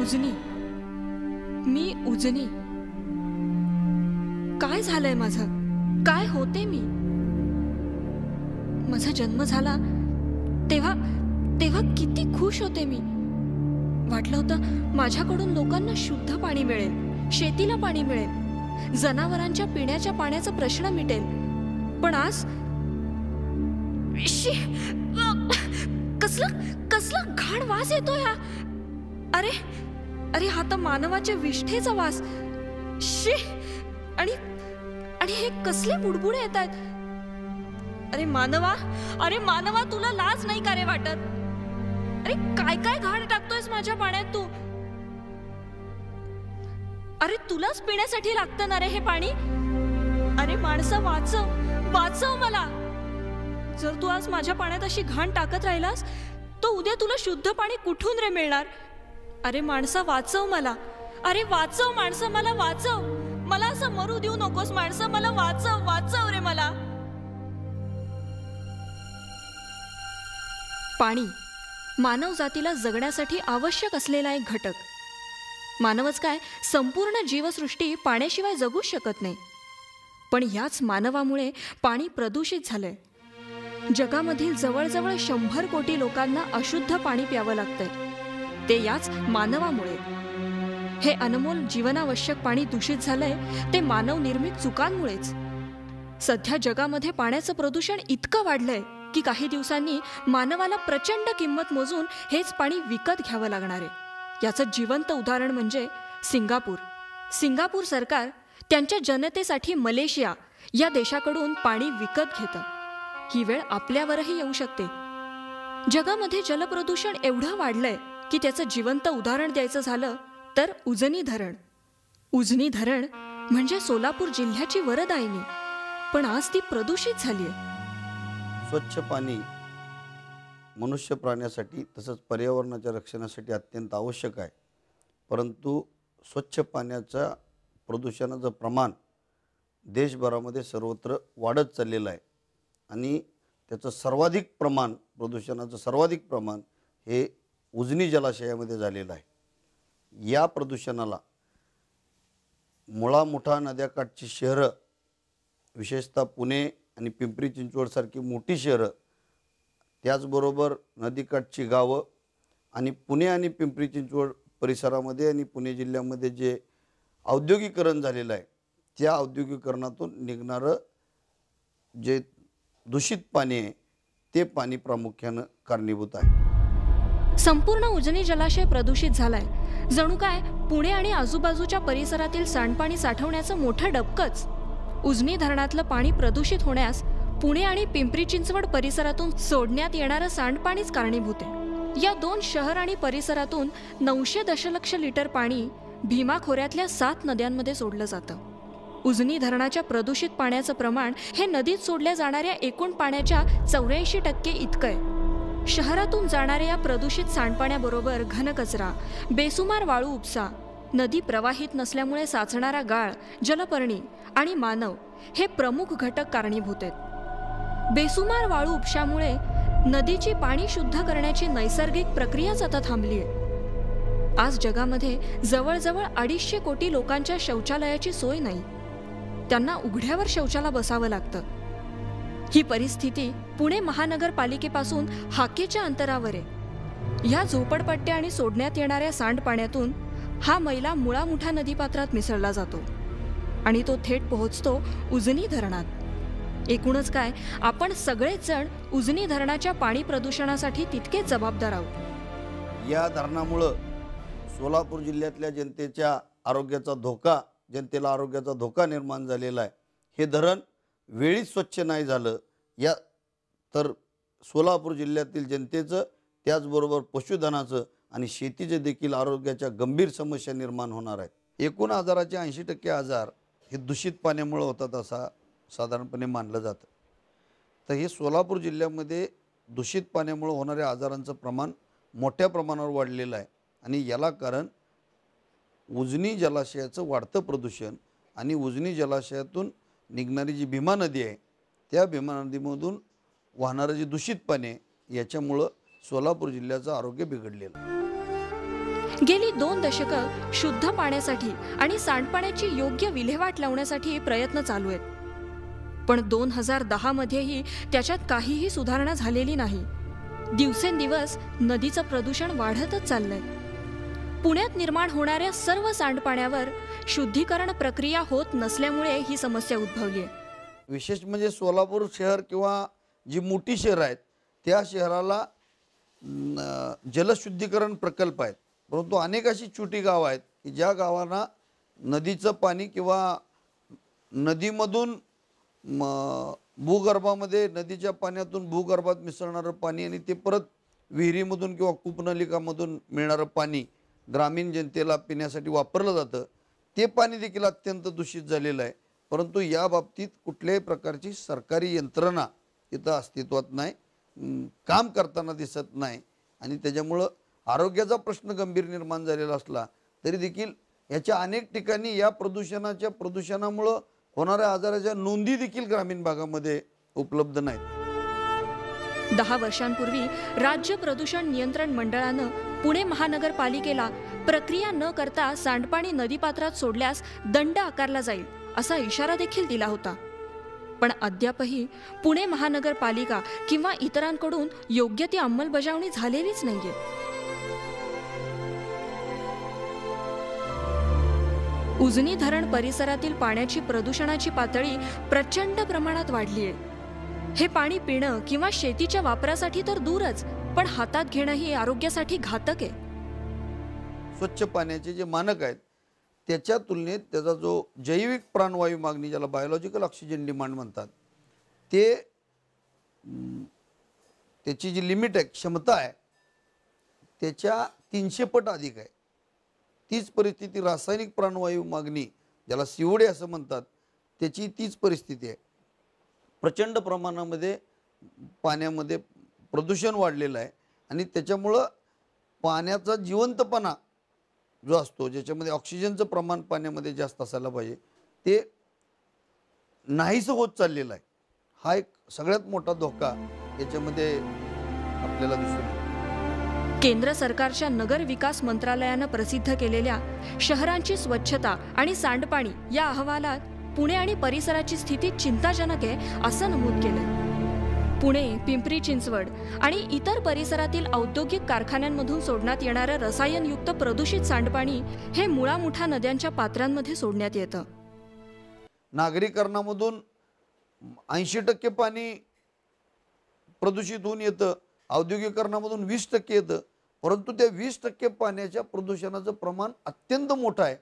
उजनी, मी उजनी. काय झालंय माझं? काय होते मी? माझा जन्म झाला तेव्हा तेव्हा किती खुश होते मी. वाटलं होतं माझ्याकडून लोकांना शुद्ध पाणी मिळेल, शेतीला पाणी मिळेल, जनावरांच्या पिण्याच्या पाण्याचा प्रश्न मिटेल. पण आज कसला घाण वास येतोय हा. अरे अरे हा तर मानवाच्या विष्ठेचा वास. शी. आणि हे कसले बुडबुडे येत आहेत. अरे मानवा तुला लाज नाही का रे वाटत? अरे काय काय घाण टाकतोयस माझ्या पाण्यात तू. अरे तुलाच पिण्यासाठी लागतं ना रे हे पाणी. अरे माणसं, वाचव मला. जर तू आज माझ्या पाण्यात अशी घाण टाकत राहिलास तो उद्या तुला शुद्ध पाणी कुठून रे मिळणार? अरे माणसा, वाचव मला. अरे वाचव माणसं, मला वाचव. मला असं मरू देऊ नकोस माणसं. मला वाचव रे मला. पाणी मानव जातीला जगण्यासाठी आवश्यक असलेला एक घटक. मानवच काय, संपूर्ण जीवसृष्टी पाण्याशिवाय जगूच शकत नाही. पण याच मानवामुळे पाणी प्रदूषित झालंय. जगामधील जवळजवळ 100 कोटी लोकांना अशुद्ध पाणी प्यावं लागतंय. ते याच मानवामुळे. हे अनमोल जीवनावश्यक पाणी दूषित झालंय ते मानव निर्मित चुकांमुळेच. सध्या जगामध्ये पाण्याचं प्रदूषण इतकं वाढलंय की काही दिवसांनी मानवाला प्रचंड किंमत मोजून हेच पाणी विकत घ्यावं लागणार आहे. याचं जिवंत उदाहरण म्हणजे सिंगापूर सरकार त्यांच्या जनतेसाठी मलेशिया या देशाकडून पाणी विकत घेतं. ही वेळ आपल्यावरही येऊ शकते. जगामध्ये जलप्रदूषण एवढं वाढलंय की त्याचं जिवंत उदाहरण द्यायचं झालं तर उजनी धरण म्हणजे सोलापूर जिल्ह्याची वरदायिनी. पण आज ती प्रदूषित झालीय. स्वच्छ पाणी मनुष्य प्राण्यासाठी तसंच पर्यावरणाच्या रक्षणासाठी अत्यंत आवश्यक आहे. परंतु स्वच्छ पाण्याच्या प्रदूषणाचं प्रमाण देशभरामध्ये सर्वत्र वाढत चाललेलं आहे. आणि त्याचं प्रदूषणाचं सर्वाधिक प्रमाण हे उजनी जलाशयामध्ये झालेलं आहे. या प्रदूषणाला मुळा-मुठा नद्याकाठची शहरं, विशेषतः पुणे आणि पिंपरी चिंचवडसारखी मोठी शहरं, त्याचबरोबर नदीकाठची गावं आणि पुणे आणि पिंपरी चिंचवड परिसरामध्ये आणि पुणे जिल्ह्यामध्ये जे औद्योगिकरण झालेलं आहे त्या औद्योगिकरणातून निघणारं जे दूषित पाणी आहे ते पाणी प्रामुख्यानं कारणीभूत आहे. संपूर्ण उजनी जलाशय प्रदूषित झालाय. जणू काय पुणे आणि आजूबाजूच्या परिसरातील सांडपाणी साठवण्याचं मोठं डबकंच. उजनी धरणातलं पाणी प्रदूषित होण्यास पुणे आणि पिंपरी चिंचवड परिसरातून सोडण्यात येणारं सांडपाणीच कारणीभूत आहे. या 2 शहर आणि परिसरातून 900 दशलक्ष लिटर पाणी भीमा खोऱ्यातल्या 7 नद्यांमध्ये सोडलं जातं. उजनी धरणाच्या प्रदूषित पाण्याचं प्रमाण हे नदीत सोडल्या जाणाऱ्या एकूण पाण्याच्या 84% इतकं आहे. शहरातून जाणाऱ्या या प्रदूषित सांडपाण्याबरोबर घनकचरा, बेसुमार वाळू उपसा, नदी प्रवाहित नसल्यामुळे साचणारा गाळ, जलपर्णी आणि मानव हे प्रमुख घटक कारणीभूत आहेत. बेसुमार वाळू उपशामुळे नदीची पाणी शुद्ध करण्याची नैसर्गिक प्रक्रियाच आता थांबली आहे. आज जगामध्ये जवळजवळ 250 कोटी लोकांच्या शौचालयाची सोय नाही. त्यांना उघड्यावर शौचाला बसावं लागतं. ही परिस्थिती पुणे महानगरपालिकेपासून हाकेच्या अंतरावर आहे. या झोपडपट्ट्या आणि सोडण्यात येणाऱ्या सांडपाण्यातून हा मैला मुळा-मुठा नदीपात्रात मिसळला जातो आणि तो थेट पोहोचतो उजनी धरणात. एकूणच काय, आपण सगळेच जण उजनी धरणाच्या पाणी प्रदूषणासाठी तितकेच जबाबदार आहोत. या धरणामुळं सोलापूर जिल्ह्यातल्या जनतेला आरोग्याचा धोका निर्माण झालेला आहे. हे धरण वेळीच स्वच्छ नाही झालं तर सोलापूर जिल्ह्यातील जनतेचं त्याचबरोबर पशुधनाचं आणि शेतीचे देखील आरोग्याच्या गंभीर समस्या निर्माण होणार आहेत. एकूण आजाराचे 80% आजार हे दूषित पाण्यामुळे होतात असं साधारणपणे मानलं जातं. तर हे सोलापूर जिल्ह्यामध्ये दूषित पाण्यामुळे होणाऱ्या आजारांचं प्रमाण मोठ्या प्रमाणावर वाढलेलं आहे. आणि याला कारण उजनी जलाशयाचं वाढतं प्रदूषण आणि उजनी जलाशयातून निघणारी जी भीमा नदी आहे त्या भीमा नदीमधून वाहणारं जे दूषित पाणी आहे याच्यामुळं सोलापूर जिल्ह्याचं आरोग्य बिघडलेलं आहे. गेली 2 दशकं शुद्ध पाण्यासाठी आणि सांडपाण्याची योग्य विल्हेवाट लावण्यासाठी प्रयत्न चालू आहेत. पण 2010 मध्येही त्याच्यात काहीही सुधारणा झालेली नाही. दिवसेंदिवस नदीचं प्रदूषण वाढतच चाललंय. पुण्यात निर्माण होणाऱ्या सर्व सांडपाण्यावर शुद्धीकरण प्रक्रिया होत नसल्यामुळे ही समस्या उद्भवली आहे. विशेष म्हणजे सोलापूर शहर किंवा जी मोठी शहरं आहेत त्या शहराला जलशुद्धीकरण प्रकल्प आहेत, परंतु अनेक अशी छोटी गावं आहेत की ज्या गावांना नदीचं पाणी किंवा नदीमधून भूगर्भामध्ये नदीच्या पाण्यातून भूगर्भात मिसळणारं पाणी आणि ते परत विहिरीमधून किंवा कूपनलिकामधून मिळणारं पाणी ग्रामीण जनतेला पिण्यासाठी वापरलं जातं. ते पाणी देखील अत्यंत दूषित झालेलं आहे. परंतु या बाबतीत कुठल्याही प्रकारची सरकारी यंत्रणा इथं अस्तित्वात नाही, काम करताना दिसत नाही. आणि त्याच्यामुळं आरोग्याचा प्रश्न गंभीर निर्माण झालेला असला तरी देखील याच्या अनेक ठिकाणी या प्रदूषणामुळं होणाऱ्या आजाराच्या नोंदी देखील ग्रामीण भागामध्ये उपलब्ध नाहीत. 10 वर्षांपूर्वी राज्य प्रदूषण नियंत्रण मंडळानं पुणे महानगरपालिकेला प्रक्रिया न करता सांडपाणी नदीपात्रात सोडल्यास दंड आकारला जाईल असा इशारा देखील दिला होता. पण अद्यापही पुणे महानगरपालिका किंवा इतरांकडून योग्य ती अंमलबजावणी झालेलीच नाहीये. उजनी धरण परिसरातील पाण्याची प्रदूषणाची पातळी प्रचंड प्रमाणात वाढली आहे. हे पाणी पिणं किंवा शेतीच्या वापरासाठी तर दूरच, पण हातात घेणंही आरोग्यासाठी घातक आहे. स्वच्छ पाण्याचे जे मानक आहेत त्याच्या तुलनेत त्याचा जो जैविक प्राणवायू मागणी, ज्याला बायोलॉजिकल ऑक्सिजन डिमांड म्हणतात, त्याची जी लिमिट आहे, क्षमता आहे, त्याच्या 300 पट अधिक आहे. तीच परिस्थिती रासायनिक प्राणवायू मागणी, ज्याला COD असं म्हणतात, त्याची तीच परिस्थिती आहे. प्रचंड प्रमाणामध्ये पाण्यामध्ये प्रदूषण वाढलेलं आहे आणि त्याच्यामुळं पाण्याचा जिवंतपणा जो असतो, ज्याच्यामध्ये ऑक्सिजनचं प्रमाण पाण्यामध्ये जास्त असायला पाहिजे, ते नाहीसं होत चाललेलं आहे. हा एक सगळ्यात मोठा धोका याच्यामध्ये आपल्याला दिसून येतो. केंद्र सरकारच्या नगर विकास मंत्रालयानं प्रसिद्ध केलेल्या शहरांची स्वच्छता आणि सांडपाणी या अहवालात पुणे आणि परिसराची स्थिती चिंताजनक आहे असं नमूद केलंय. पुणे, पिंपरी चिंचवड आणि इतर परिसरातील औद्योगिक कारखान्यांमधून सोडण्यात येणारं रसायनयुक्त प्रदूषित सांडपाणी हे मुळामुठा नद्यांच्या पात्रांमध्ये सोडण्यात येतं. नागरीकरणामधून 80% पाणी प्रदूषित होऊन येतं, औद्योगिकरणामधून 20% येतं. परंतु त्या 20% पाण्याच्या प्रदूषणाचं प्रमाण अत्यंत मोठं आहे.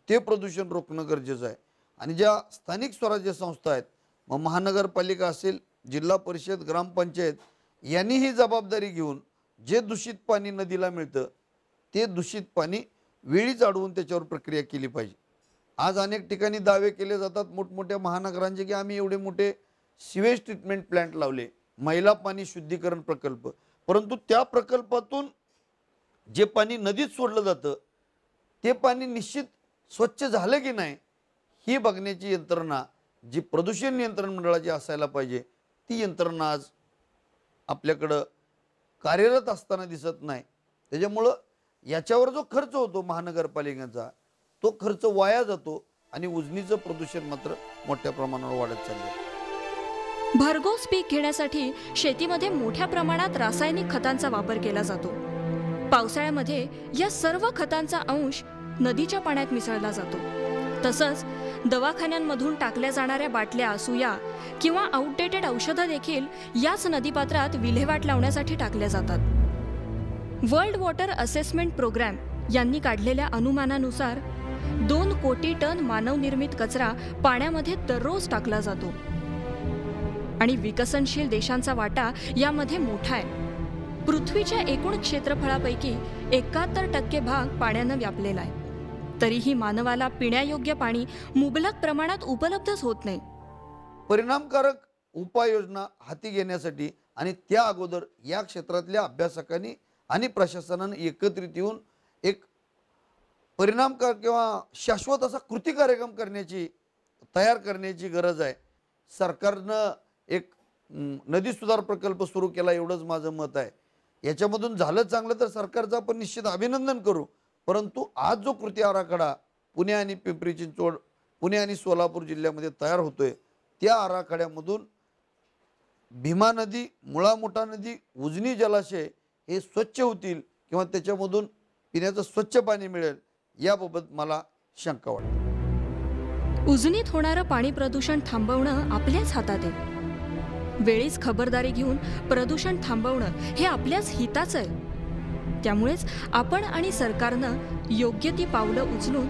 ते प्रदूषण रोखणं गरजेचं आहे. आणि ज्या स्थानिक स्वराज्य संस्था आहेत, मग महानगरपालिका असेल, जिल्हा परिषद, ग्रामपंचायत, यांनी ही जबाबदारी घेऊन जे दूषित पाणी नदीला मिळतं ते दूषित पाणी वेळीच अडवून त्याच्यावर प्रक्रिया केली पाहिजे. आज अनेक ठिकाणी दावे केले जातात मोठमोठ्या महानगरांचे की आम्ही एवढे मोठे सिवेज ट्रीटमेंट प्लांट लावले, मैला पाणी शुद्धीकरण प्रकल्प, परंतु त्या प्रकल्पातून जे पाणी नदीत सोडलं जातं ते पाणी निश्चित स्वच्छ झालं की नाही ही बघण्याची यंत्रणा जी प्रदूषण नियंत्रण मंडळाची असायला पाहिजे, ती यंत्रणा आज आपल्याकडं कार्यरत असताना दिसत नाही. त्याच्यामुळं याच्यावर जो खर्च होतो महानगरपालिकेचा, तो खर्च वाया जातो आणि उजनीचं प्रदूषण मात्र मोठ्या प्रमाणावर वाढत चाललं. भरघोस पीक घेण्यासाठी शेतीमध्ये मोठ्या प्रमाणात रासायनिक खतांचा वापर केला जातो. पावसाळ्यामध्ये या सर्व खतांचा अंश नदीच्या पाण्यात मिसळला जातो. तसंच दवाखान्यांमधून टाकल्या जाणाऱ्या बाटल्या, सुया किंवा आउटडेटेड औषधं देखील याच नदीपात्रात विल्हेवाट लावण्यासाठी टाकल्या जातात. वर्ल्ड वॉटर असेसमेंट प्रोग्रॅम यांनी काढलेल्या अनुमानानुसार 2 कोटी टन मानवनिर्मित कचरा पाण्यामध्ये दररोज टाकला जातो आणि विकसनशील देशांचा वाटा यामध्ये मोठा आहे. पृथ्वीच्या एकूण क्षेत्रफळापैकी 71% भाग पाण्यानं व्यापलेला आहे. तरीही मानवाला पिण्यायोग्य पाणी मुबलक प्रमाणात उपलब्धच होत नाही. परिणामकारक उपाययोजना हाती घेण्यासाठी आणि त्या अगोदर या क्षेत्रातल्या अभ्यासकांनी आणि प्रशासनानं एकत्रित येऊन एक परिणामकारक किंवा शाश्वत असा कृती कार्यक्रम तयार करण्याची गरज आहे. सरकारनं एक नदी सुधार प्रकल्प सुरू केला, एवढंच माझं मत आहे. याच्यामधून झालं चांगलं तर सरकारचं आपण निश्चित अभिनंदन करू, परंतु आज जो कृती आराखडा पुणे आणि पिंपरी चिंचवड, पुणे आणि सोलापूर जिल्ह्यामध्ये तयार होतोय, त्या आराखड्यामधून भीमा नदी, मुळा मुठा नदी, उजनी जलाशय हे स्वच्छ होतील किंवा त्याच्यामधून पिण्याचं स्वच्छ पाणी मिळेल याबाबत मला शंका वाटते. उजनीत होणारं पाणी प्रदूषण थांबवणं आपल्याच हातात आहे. वेळीच खबरदारी घेऊन प्रदूषण थांबवणं हे आपल्याच हिताचं आहे. त्यामुळेच आपण आणि सरकारनं योग्य ती पावलं उचलून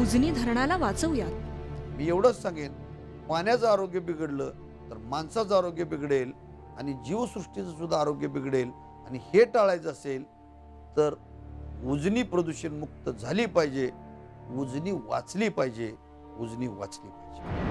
उजनी धरणाला वाचवूयात. मी एवढंच सांगेन, पाण्याचं आरोग्य बिघडलं तर माणसाचं आरोग्य बिघडेल आणि जीवसृष्टीचं सुद्धा आरोग्य बिघडेल. आणि हे टाळायचं असेल तर उजनी प्रदूषण मुक्त झाली पाहिजे, उजनी वाचली पाहिजे, उजनी वाचली पाहिजे.